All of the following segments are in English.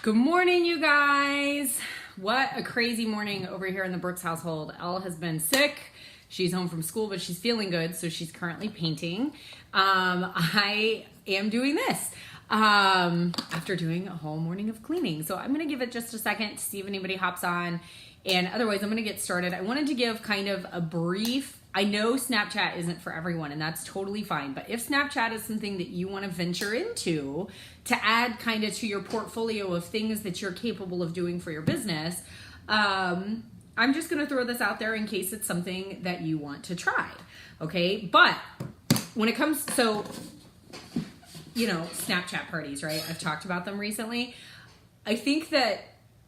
Good morning, you guys. What a crazy morning over here in the Brooks household. Elle has been sick. She's home from school, but she's feeling good, so she's currently painting. I am doing this after doing a whole morning of cleaning. So I'm going to give it just a second to see if anybody hops on. And otherwise, I'm going to get started. I wanted to give kind of a brief, I know Snapchat isn't for everyone, and that's totally fine. But if Snapchat is something that you want to venture into to add kind of to your portfolio of things that you're capable of doing for your business, I'm just going to throw this out there in case it's something that you want to try. Okay. But when it comes, so, Snapchat parties, right? I've talked about them recently. I think that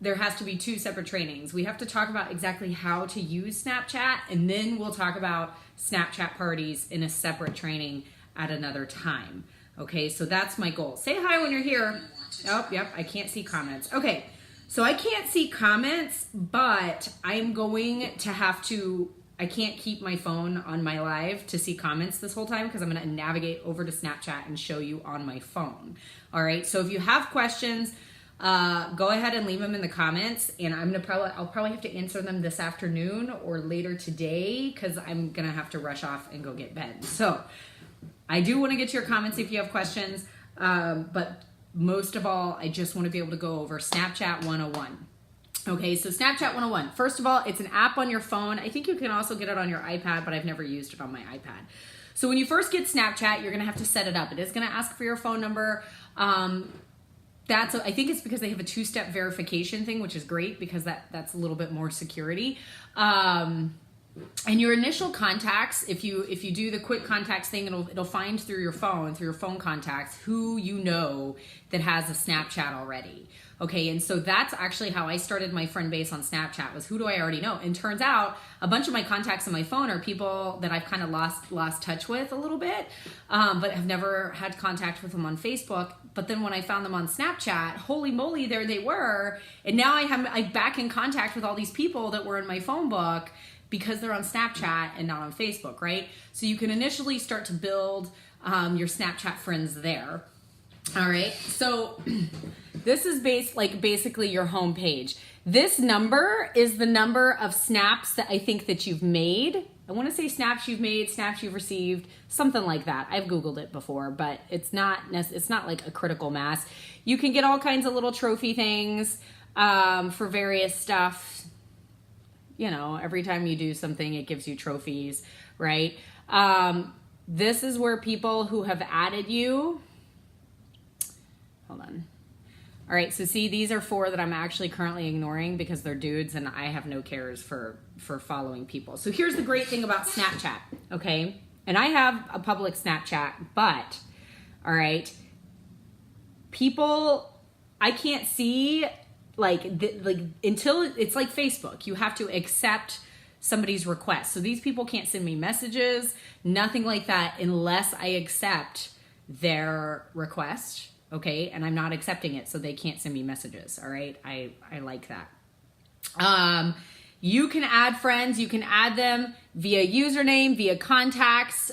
there has to be two separate trainings. We have to talk about exactly how to use Snapchat, and then we'll talk about Snapchat parties in a separate training at another time. Okay, so that's my goal. Say hi when you're here. Oh, yep, I can't see comments. Okay, so I can't see comments, but I'm going to have to, I can't keep my phone on my live to see comments this whole time because I'm going to navigate over to Snapchat and show you on my phone. All right, so if you have questions, go ahead and leave them in the comments, and I'll probably have to answer them this afternoon or later today because I'm gonna have to rush off and go get bed. So I do want to get to your comments if you have questions, but most of all, I just want to be able to go over Snapchat 101. Okay, so Snapchat 101. First of all, it's an app on your phone. I think you can also get it on your iPad, but I've never used it on my iPad. So when you first get Snapchat, you're gonna have to set it up. It is gonna ask for your phone number. I think it's because they have a two-step verification thing, which is great because that's a little bit more security. And your initial contacts, if you do the quick contacts thing, it'll find through your phone contacts, who you know that has a Snapchat already. Okay, and so that's actually how I started my friend base on Snapchat, was who do I already know? And turns out a bunch of my contacts on my phone are people that I've kind of lost touch with a little bit, but have never had contact with them on Facebook. But then when I found them on Snapchat, holy moly, there they were. And now I'm back in contact with all these people that were in my phone book because they're on Snapchat and not on Facebook, right? So you can initially start to build your Snapchat friends there. All right, so this is basically your home page. This number is the number of snaps that I think that you've made. I want to say snaps you've made, snaps you've received, something like that. I've Googled it before, but it's not like a critical mass. You can get all kinds of little trophy things for various stuff. Every time you do something, it gives you trophies, right? This is where people who have added you. Hold on. All right, so see, these are 4 that I'm actually currently ignoring because they're dudes and I have no cares for following people. So here's the great thing about Snapchat, okay? And I have a public Snapchat, but, all right, people, I can't see, until, it's like Facebook. You have to accept somebody's request. So these people can't send me messages, nothing like that, unless I accept their request. Okay, and I'm not accepting it, so they can't send me messages. All right, I like that. You can add friends. You can add them via username, via contacts,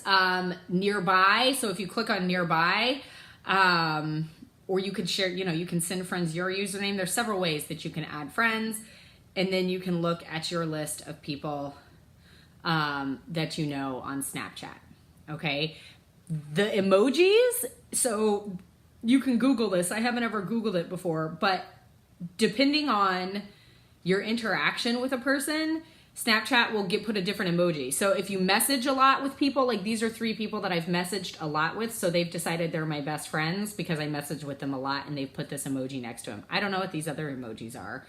nearby. So if you click on nearby, or you could share, you can send friends your username. There's several ways that you can add friends, and then you can look at your list of people that you know on Snapchat. Okay, the emojis. So you can Google this. I haven't ever Googled it before, but depending on your interaction with a person, Snapchat will put a different emoji. So if you message a lot with people, like these are 3 people that I've messaged a lot with, so they've decided they're my best friends because I message with them a lot and they've put this emoji next to them. I don't know what these other emojis are.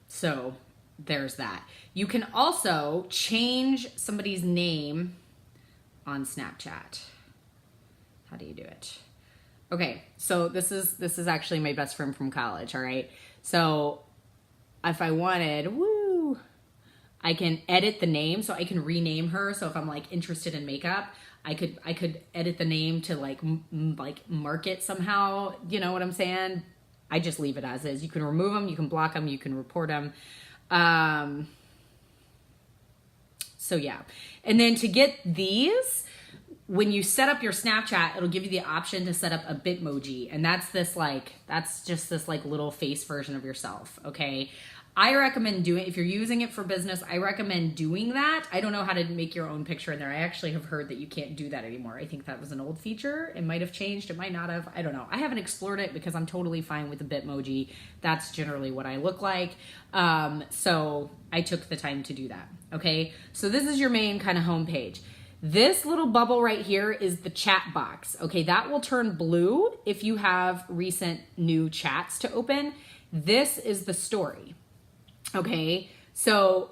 So there's that. You can also change somebody's name on Snapchat. How do you do it? Okay, so this is actually my best friend from college, all right? So if I wanted, I can edit the name, so I can rename her. So if I'm interested in makeup, I could edit the name to mark it somehow, you know what I'm saying? I just leave it as is. You can remove them, you can block them, you can report them. So yeah. And then to get these, when you set up your Snapchat, it'll give you the option to set up a Bitmoji. And that's just this like little face version of yourself. Okay. I recommend if you're using it for business, I recommend doing that. I don't know how to make your own picture in there. I actually have heard that you can't do that anymore. I think that was an old feature. It might have changed. It might not have. I don't know. I haven't explored it because I'm totally fine with the Bitmoji. That's generally what I look like. So I took the time to do that. Okay. So this is your main kind of homepage. This little bubble right here is the chat box. Okay. That will turn blue if you have recent new chats to open. This is the story. Okay, so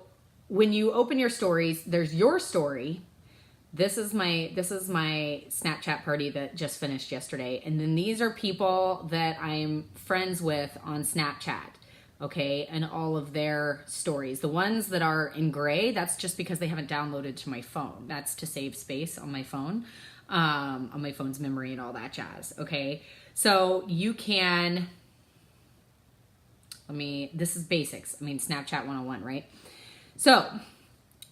when you open your stories, there's your story. This is my Snapchat party that just finished yesterday. And then these are people that I'm friends with on Snapchat. Okay, and all of their stories. The ones that are in gray, that's just because they haven't downloaded to my phone. That's to save space on my phone, on my phone's memory and all that jazz. Okay, so you can... this is basics. Snapchat 101, right? So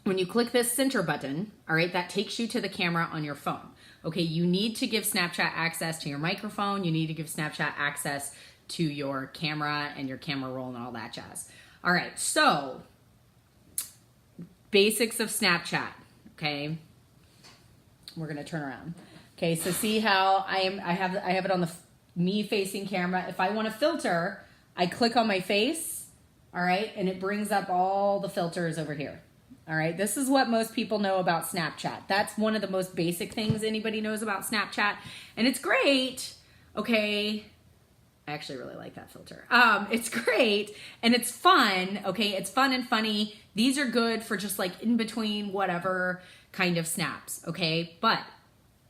when you click this center button, all right, that takes you to the camera on your phone. Okay, you need to give Snapchat access to your microphone. You need to give Snapchat access to your camera and your camera roll and all that jazz. All right, so basics of Snapchat, okay? We're gonna turn around. Okay, so see how I have it on the me facing camera. If I want to filter, I click on my face, all right, and it brings up all the filters over here. All right, this is what most people know about Snapchat. That's one of the most basic things anybody knows about Snapchat, and it's great, okay? I actually really like that filter. It's great, and it's fun, okay? It's fun and funny. These are good for just like in between whatever kind of snaps, okay? But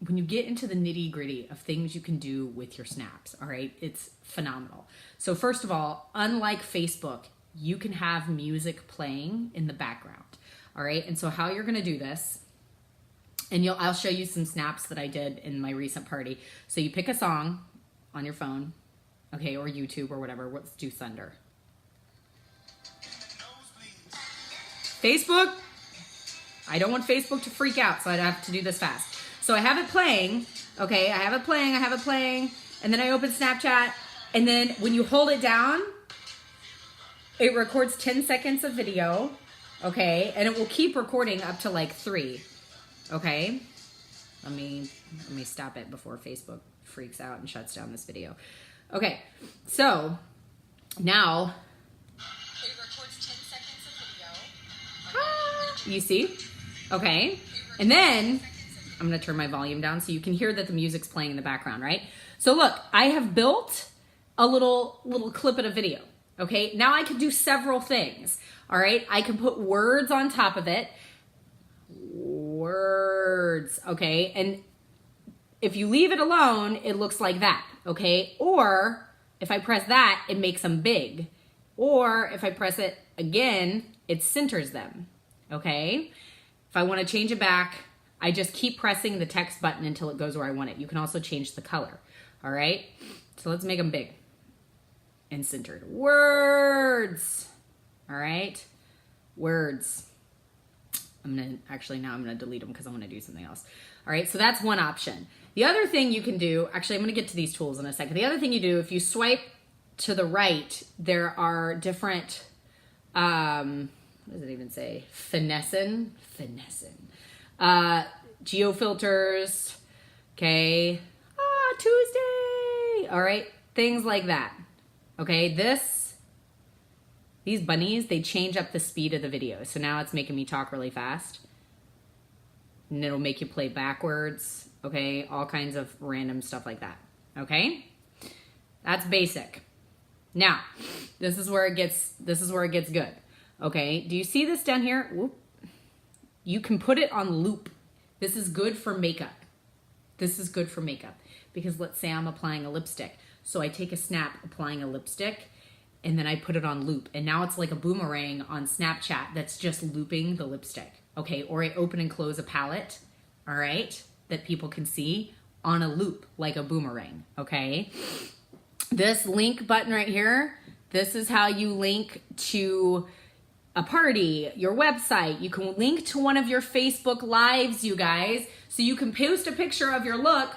when you get into the nitty gritty of things you can do with your snaps, all right, it's phenomenal. So first of all, unlike Facebook, you can have music playing in the background, all right? And so how you're gonna do this, and I'll show you some snaps that I did in my recent party. So you pick a song on your phone, okay, or YouTube or whatever. Let's do Thunder. Facebook, I don't want Facebook to freak out, so I'd have to do this fast. So I have it playing, okay, I have it playing, and then I open Snapchat, and then when you hold it down, it records 10 seconds of video, okay, and it will keep recording up to like 3, okay? Let me stop it before Facebook freaks out and shuts down this video. Okay, so now, it records 10 seconds of video. You see? Okay, and then I'm gonna turn my volume down so you can hear that the music's playing in the background, right? So look, I have built a little clip of a video, okay? Now I can do several things, all right? I can put words on top of it. Words, okay? And if you leave it alone, it looks like that, okay? Or if I press that, it makes them big. Or if I press it again, it centers them, okay? If I wanna change it back, I just keep pressing the text button until it goes where I want it. You can also change the color, all right? So let's make them big and centered. Words, all right? Words. now I'm gonna delete them because I wanna do something else. All right, so that's one option. The other thing you can do, actually I'm gonna get to these tools in a second. The other thing you do, if you swipe to the right, there are different, what does it even say? Finessing. Geofilters, okay. Tuesday, all right, things like that. Okay, these bunnies, they change up the speed of the video. So now it's making me talk really fast. And it'll make you play backwards, okay? All kinds of random stuff like that, okay? That's basic. Now, this is where it gets good, okay? Do you see this down here? Whoop. You can put it on loop. This is good for makeup. Because let's say I'm applying a lipstick. So I take a snap applying a lipstick and then I put it on loop. And now it's like a boomerang on Snapchat that's just looping the lipstick. Okay, or I open and close a palette, all right, that people can see on a loop like a boomerang, okay? This link button right here, this is how you link to a party, your website. You can link to one of your Facebook lives, you guys. So you can post a picture of your look,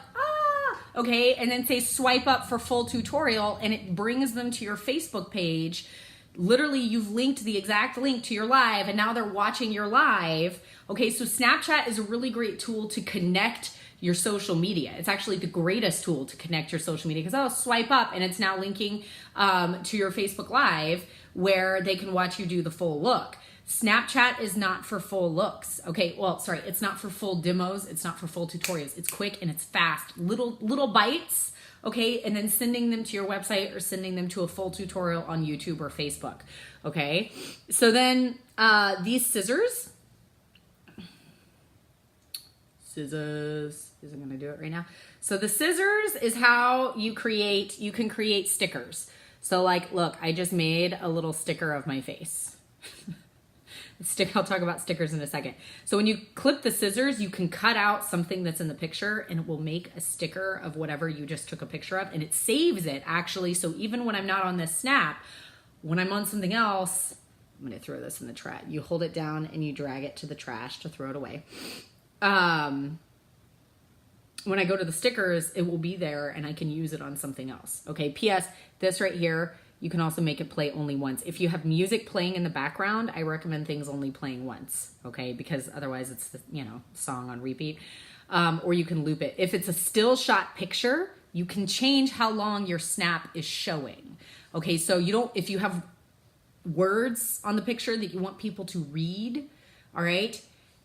okay, and then say swipe up for full tutorial, and it brings them to your Facebook page. Literally, you've linked the exact link to your live, and now they're watching your live. Okay, so Snapchat is a really great tool to connect your social media. It's actually the greatest tool to connect your social media because swipe up and it's now linking to your Facebook Live where they can watch you do the full look. Snapchat is not for full looks. Okay, well, sorry, it's not for full demos. It's not for full tutorials. It's quick and it's fast. Little bites, okay, and then sending them to your website or sending them to a full tutorial on YouTube or Facebook, okay? So then these scissors isn't gonna do it right now. So the scissors is how you can create stickers. So like, look, I just made a little sticker of my face. I'll talk about stickers in a second. So when you clip the scissors, you can cut out something that's in the picture and it will make a sticker of whatever you just took a picture of, and it saves it actually. So even when I'm not on this snap, when I'm on something else, I'm gonna throw this in the trash. You hold it down and you drag it to the trash to throw it away. When I go to the stickers, it will be there and I can use it on something else. Okay, P.S. This right here, you can also make it play only once. If you have music playing in the background, I recommend things only playing once, okay? Because otherwise it's the, song on repeat. Or you can loop it. If it's a still shot picture, you can change how long your snap is showing. Okay, so if you have words on the picture that you want people to read, all right,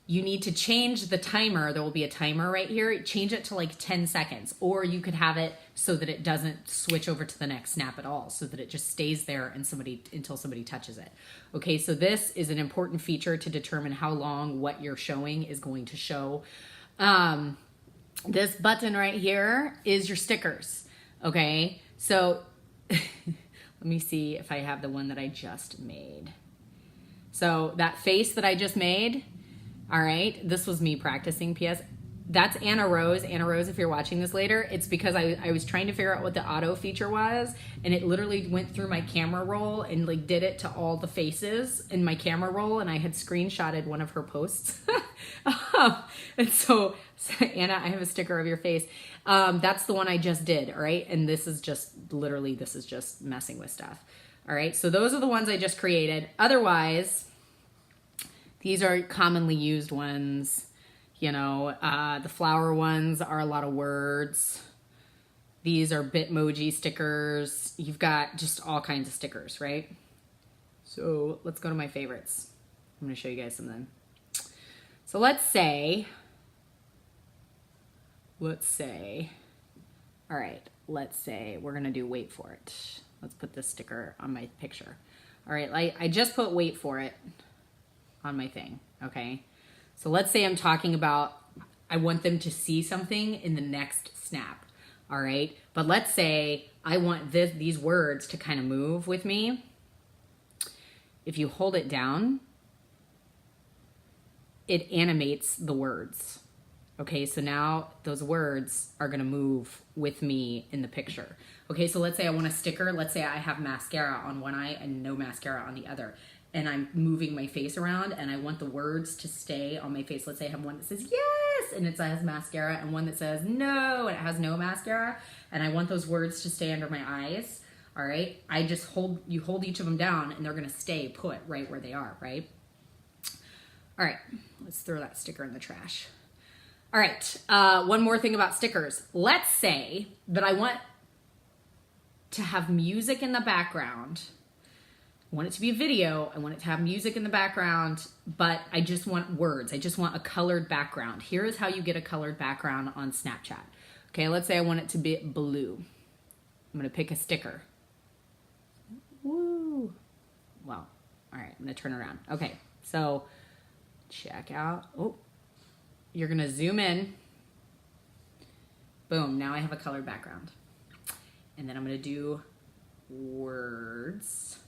you need to change the timer. There will be a timer right here. Change it to like 10 seconds. Or you could have it so that it doesn't switch over to the next snap at all, so that it just stays there until somebody touches it. Okay, so this is an important feature to determine how long what you're showing is going to show. This button right here is your stickers. Okay, so let me see if I have the one that I just made. So that face that I just made, all right, this was me practicing, P.S. That's Anna Rose. Anna Rose, if you're watching this later, it's because I was trying to figure out what the auto feature was, and it literally went through my camera roll and like did it to all the faces in my camera roll, and I had screenshotted one of her posts. And so, Anna, I have a sticker of your face. That's the one I just did, all right? And this is just messing with stuff. All right, so those are the ones I just created. Otherwise, these are commonly used ones. The flower ones are a lot of words. These are Bitmoji stickers. You've got just all kinds of stickers, right? So let's go to my favorites. I'm gonna show you guys something. So let's say, all right, let's say we're gonna do wait for it. Let's put this sticker on my picture. All right, I just put wait for it on my thing, okay? So let's say I'm talking about, I want them to see something in the next snap, all right? But let's say I want these words to kind of move with me. If you hold it down, it animates the words. Okay, so now those words are gonna move with me in the picture. Okay, so let's say I want a sticker. Let's say I have mascara on one eye and no mascara on the other, and I'm moving my face around and I want the words to stay on my face. Let's say I have one that says yes and it has mascara, and one that says no and it has no mascara, and I want those words to stay under my eyes. All right, you hold each of them down and they're gonna stay put right where they are, right? All right, let's throw that sticker in the trash. All right, one more thing about stickers. Let's say that I want to have music in the background. I want it to be a video. I want it to have music in the background, but I just want words. I just want a colored background. Here is how you get a colored background on Snapchat. Okay, let's say I want it to be blue. I'm gonna pick a sticker. Woo. Well, all right, I'm gonna turn around. Okay, so check out. Oh, you're gonna zoom in. Boom, now I have a colored background. And then I'm gonna do words.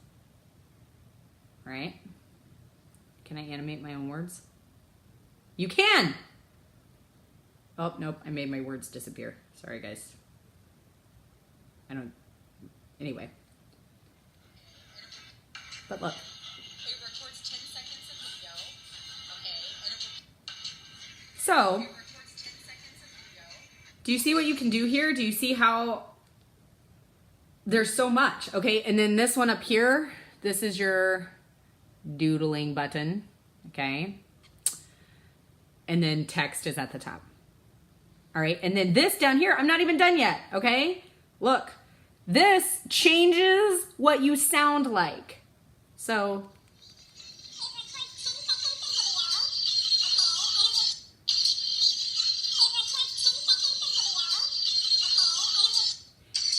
Right? Can I animate my own words? You can! Oh, nope, I made my words disappear. Sorry, guys. Anyway. But look. So, do you see what you can do here? Do you see how there's so much? Okay, and then this one up here, this is your doodling button, okay? And then text is at the top. All right, and then this down here, I'm not even done yet, okay? Look, this changes what you sound like. So,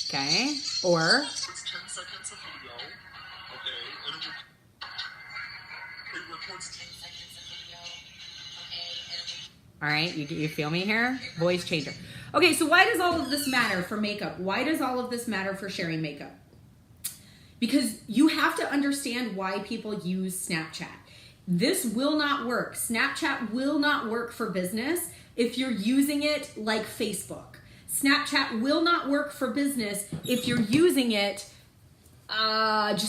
okay, or It's 10 seconds of video. Okay, and it records 10 seconds of video. Okay, and all right, you feel me here? Voice changer. Okay, so why does all of this matter for makeup? Why does all of this matter for sharing makeup? Because you have to understand why people use Snapchat. This will not work. Snapchat will not work for business if you're using it like Facebook. Snapchat will not work for business if you're using it and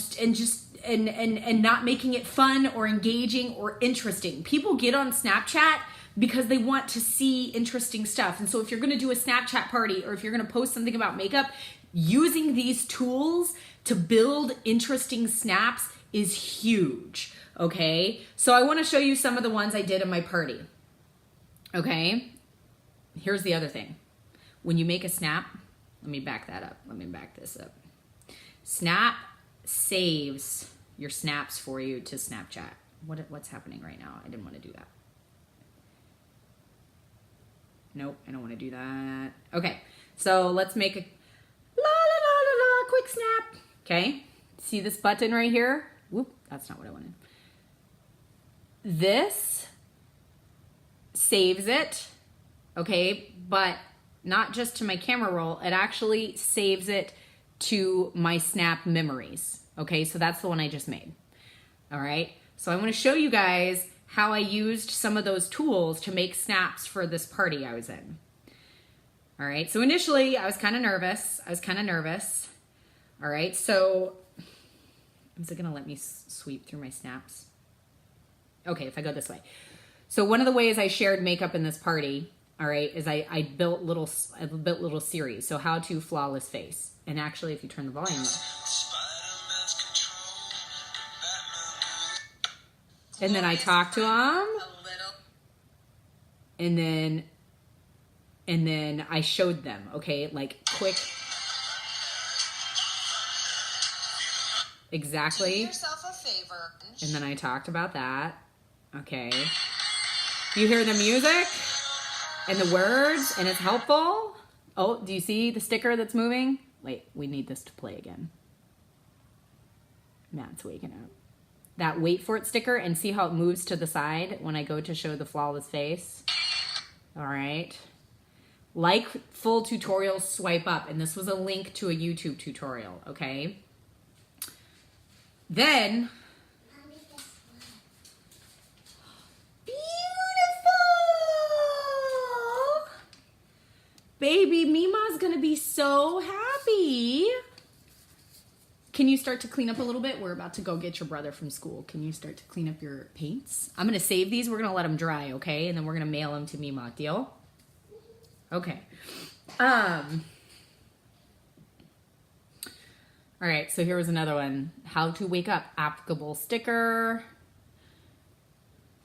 not making it fun or engaging or interesting. People get on Snapchat because they want to see interesting stuff. And so if you're going to do a Snapchat party or if you're going to post something about makeup, using these tools to build interesting snaps is huge. Okay? So I want to show you some of the ones I did in my party. Okay? Here's the other thing. When you make a snap, let me back that up. Let me back this up. Snap saves your snaps for you to Snapchat. What's happening right now? I didn't want to do that. Nope, I don't want to do that. Okay, so let's make a quick snap. Okay, see this button right here? Whoop, that's not what I wanted. This saves it, okay, but not just to my camera roll, it actually saves it to my snap memories. Okay, so that's the one I just made. All right, so I want to show you guys how I used some of those tools to make snaps for this party I was in. All right, so initially I was kind of nervous. All right, so is it gonna let me sweep through my snaps? Okay, if I go this way. So one of the ways I shared makeup in this party, all right, is I built little series. So how to flawless face. And actually, if you turn the volume up. And then I talked to him. And then I showed them, okay, like quick. Exactly. Do yourself a favor. And then I talked about that. Okay. You hear the music and the words and it's helpful. Oh, do you see the sticker that's moving? Wait, we need this to play again. Matt's waking up. That wait for it sticker and see how it moves to the side when I go to show the flawless face. All right. Like full tutorials, swipe up. And this was a link to a YouTube tutorial, okay? Then, beautiful! Baby Mima's gonna be so happy. Can you start to clean up a little bit? We're about to go get your brother from school. Can you start to clean up your paints? I'm gonna save these. We're gonna let them dry, okay? And then we're gonna mail them to Mima. Deal? Okay. All right, so here was another one. How to wake up. Applicable sticker.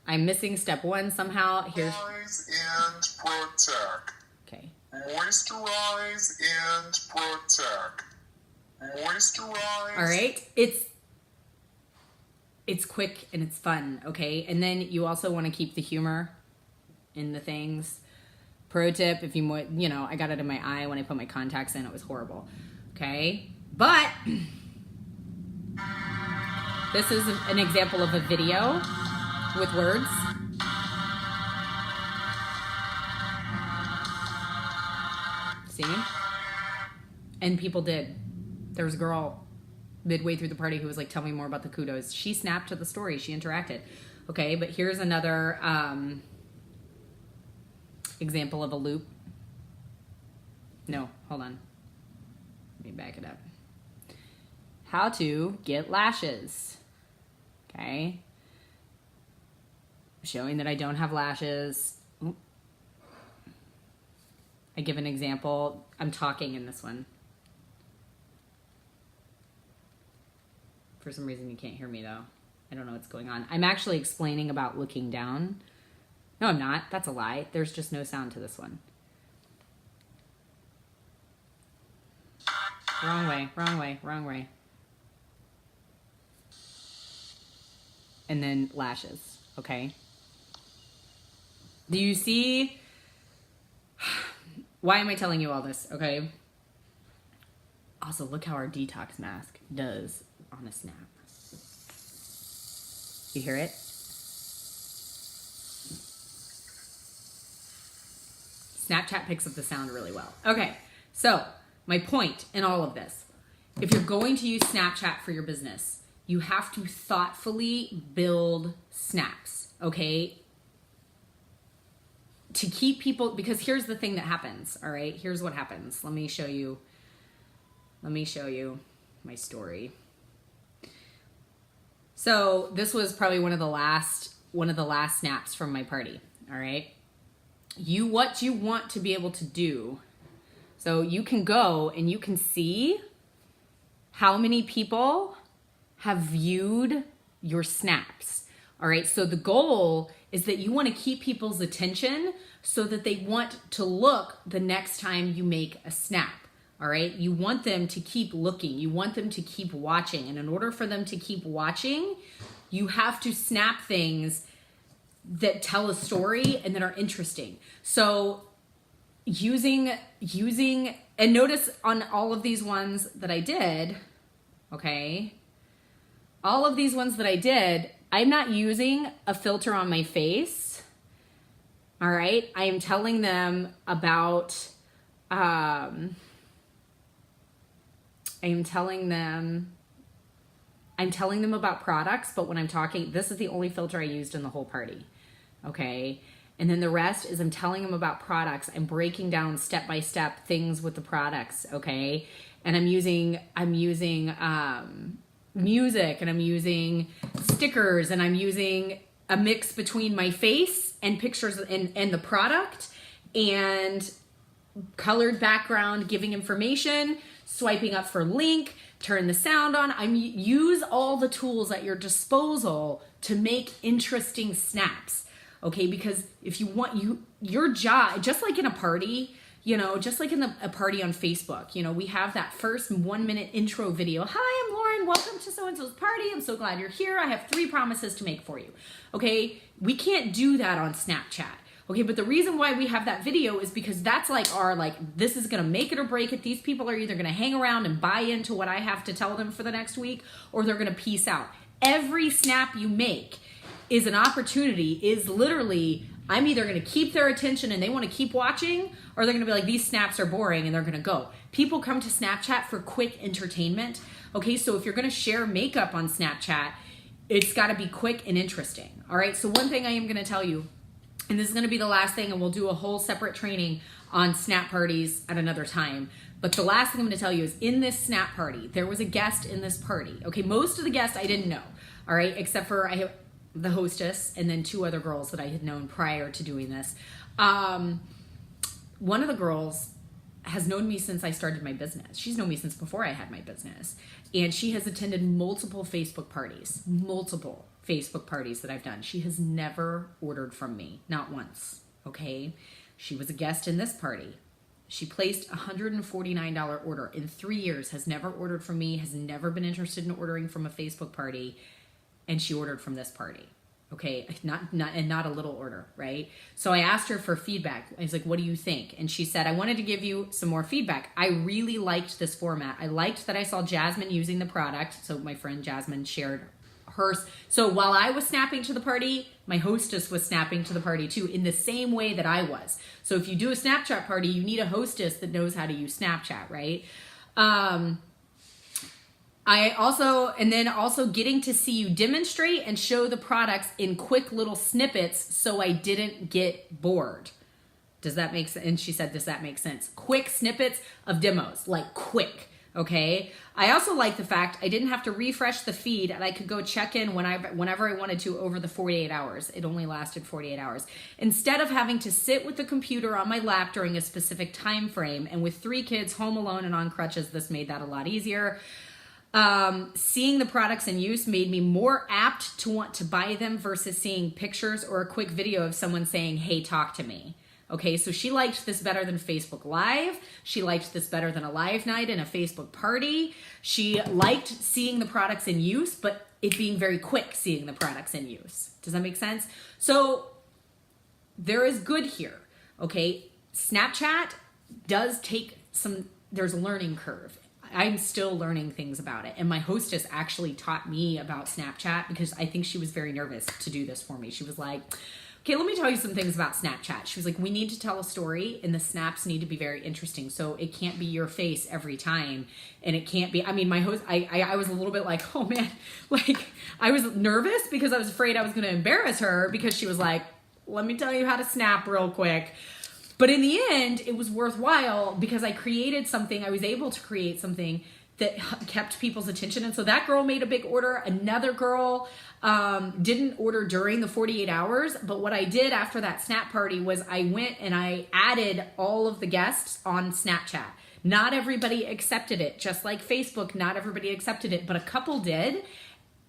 I'm missing step one somehow. Here's. moisturize and protect. Okay. Moisturize and protect. Moisturize. All right. It's quick and it's fun, okay? And then you also want to keep the humor in the things. Pro tip, if you know, I got it in my eye when I put my contacts in. It was horrible, okay? But this is an example of a video with words. See? And people did. There was a girl midway through the party who was like, tell me more about the kudos. She snapped to the story. She interacted. Okay, but here's another example of a loop. No, hold on. Let me back it up. How to get lashes. Okay. Showing that I don't have lashes. Oop, I give an example. I'm talking in this one. For some reason you can't hear me though. I don't know what's going on. I'm actually explaining about looking down. No, I'm not. That's a lie. There's just no sound to this one. Wrong way, wrong way, wrong way. And then lashes, okay? Do you see? Why am I telling you all this, okay? Also, look how our detox mask does on a snap. You hear it? Snapchat picks up the sound really well. Okay, so my point in all of this, if you're going to use Snapchat for your business, you have to thoughtfully build snaps, okay? To keep people, because here's the thing that happens, all right? Here's what happens. Let me show you my story. So this was probably one of the last snaps from my party, all right? What you want to be able to do, so you can go and you can see how many people have viewed your snaps, all right? So the goal is that you want to keep people's attention so that they want to look the next time you make a snap. All right. You want them to keep looking. You want them to keep watching. And in order for them to keep watching, you have to snap things that tell a story and that are interesting. So using, and notice on all of these ones that I did, okay, all of these ones that I did, I'm not using a filter on my face. All right. I am telling them about, I'm telling them about products, but when I'm talking, this is the only filter I used in the whole party. Okay. And then the rest is I'm telling them about products. I'm breaking down step by step things with the products. Okay. And I'm using music, and I'm using stickers, and I'm using a mix between my face and pictures and the product, and colored background, giving information, swiping up for link, turn the sound on. Use all the tools at your disposal to make interesting snaps, okay? Because if you want your job, just like in a party, just like in a party on Facebook, we have that first 1 minute intro video. Hi, I'm Lauren. Welcome to so-and-so's party. I'm so glad you're here. I have 3 promises to make for you. Okay. We can't do that on Snapchat. Okay. But the reason why we have that video is because that's this is going to make it or break it. These people are either going to hang around and buy into what I have to tell them for the next week, or they're going to peace out. Every snap you make is an opportunity, is literally, I'm either going to keep their attention and they want to keep watching, or they're going to be like, these snaps are boring, and they're going to go. People come to Snapchat for quick entertainment. Okay, so if you're going to share makeup on Snapchat, it's got to be quick and interesting. All right, so one thing I am going to tell you, and this is going to be the last thing, and we'll do a whole separate training on snap parties at another time. But the last thing I'm going to tell you is, in this snap party, there was a guest in this party. Okay, most of the guests I didn't know. All right, except for the hostess and then 2 other girls that I had known prior to doing this. One of the girls has known me since I started my business. She's known me since before I had my business. And she has attended multiple Facebook parties that I've done. She has never ordered from me, not once, okay? She was a guest in this party. She placed a $149 order in 3 years, has never ordered from me, has never been interested in ordering from a Facebook party, and she ordered from this party. Okay, not a little order, right? So I asked her for feedback. I was like, what do you think? And she said, I wanted to give you some more feedback. I really liked this format. I liked that I saw Jasmine using the product. So my friend Jasmine shared hers. So while I was snapping to the party, my hostess was snapping to the party too, in the same way that I was. So if you do a Snapchat party, you need a hostess that knows how to use Snapchat, right? Also getting to see you demonstrate and show the products in quick little snippets so I didn't get bored. Does that make sense? And she said, does that make sense? Quick snippets of demos, like quick. Okay. I also like the fact I didn't have to refresh the feed and I could go check in whenever I wanted to over the 48 hours. It only lasted 48 hours. Instead of having to sit with the computer on my lap during a specific time frame, and with 3 kids home alone and on crutches, this made that a lot easier. Seeing the products in use made me more apt to want to buy them versus seeing pictures or a quick video of someone saying, hey, talk to me. Okay, so she liked this better than Facebook Live. She liked this better than a live night and a Facebook party. She liked seeing the products in use, but it being very quick seeing the products in use. Does that make sense? So there is good here, okay? Snapchat does take there's a learning curve. I'm still learning things about it. And my hostess actually taught me about Snapchat because I think she was very nervous to do this for me. She was like, okay, let me tell you some things about Snapchat. She was like, we need to tell a story and the snaps need to be very interesting. So it can't be your face every time. And it can't be, I mean, my host, I was a little bit like, oh man, like I was nervous because I was afraid I was going to embarrass her because she was like, let me tell you how to snap real quick. But in the end, it was worthwhile because I was able to create something that kept people's attention. And so that girl made a big order. Another girl didn't order during the 48 hours. But what I did after that snap party was I went and I added all of the guests on Snapchat. Not everybody accepted it. Just like Facebook, not everybody accepted it, but a couple did.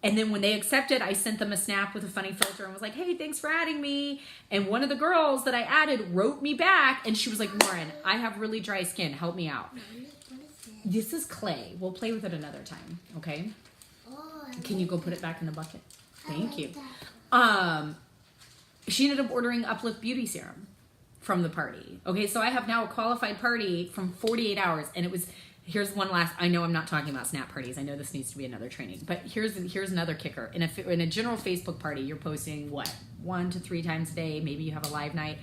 And then when they accepted, I sent them a snap with a funny filter and was like, hey, thanks for adding me. And one of the girls that I added wrote me back and she was like, Lauren, I have really dry skin. Help me out. This is clay. We'll play with it another time, okay? Can you go put it back in the bucket? Thank you. She ended up ordering Uplift Beauty Serum from the party. Okay, so I have now a qualified party from 48 hours. And here's one last, I know I'm not talking about snap parties. I know this needs to be another training. But here's another kicker. In a general Facebook party, you're posting, 1 to 3 times a day. Maybe you have a live night.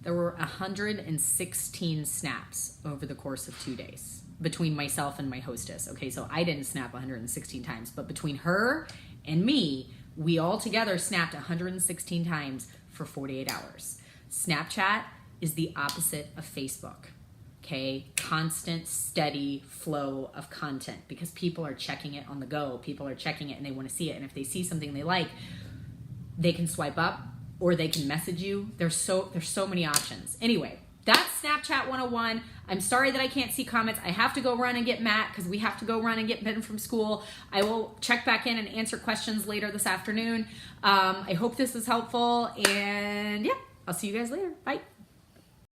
There were 116 snaps over the course of 2 days between myself and my hostess. Okay, so I didn't snap 116 times, but between her and me, we all together snapped 116 times for 48 hours. Snapchat is the opposite of Facebook. Okay, constant, steady flow of content because people are checking it on the go. People are checking it and they want to see it. And if they see something they like, they can swipe up or they can message you. There's so many options. Anyway, that's Snapchat 101. I'm sorry that I can't see comments. I have to go run and get Matt because we have to go run and get Ben from school. I will check back in and answer questions later this afternoon. I hope this was helpful. And yeah, I'll see you guys later. Bye.